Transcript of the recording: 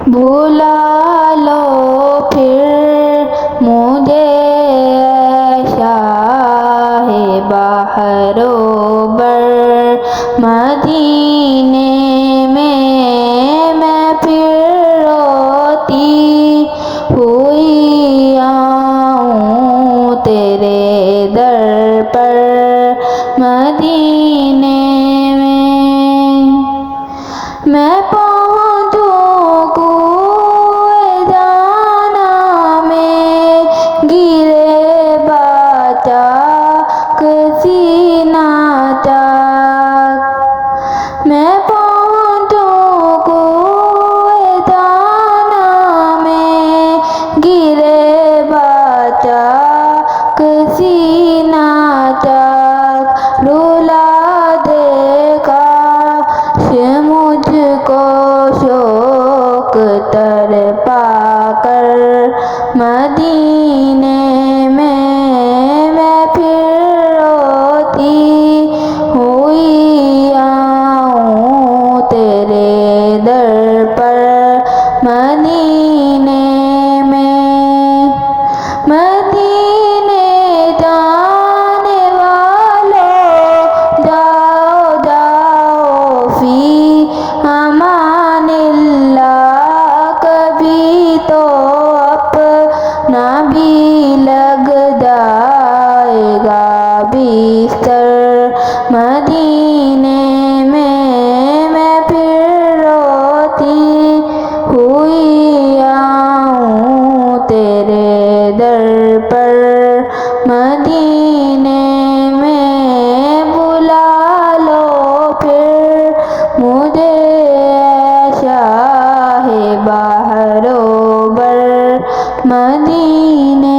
بلا لو پھر مجھے شاہ بحر و بر، مدینے میں پھر روتی ہوئی آؤں تیرے در پر، مدینے میں پہنچوں کوئے جانا میں، گرے باچاک سینہ چاک، میں پہنچوں کوئے جانا میں، گرے باچاک سینہ چاک، رلا دے کاش مجھ کو شوق تر پا کر، مدینے میں پھر روتی ہوئی آؤں تیرے در پر، مدینے میں۔ مدینے جانے والوں جاؤ جاؤ فی امان اللہ، کبھی تو اپنا بھی لگ جائے گا بستر، مدینے میں پھر روتی ہوئی آؤں تیرے در پر، مدینے میں بلا لو پھر مجھے شاہ بحر و بر، مدینے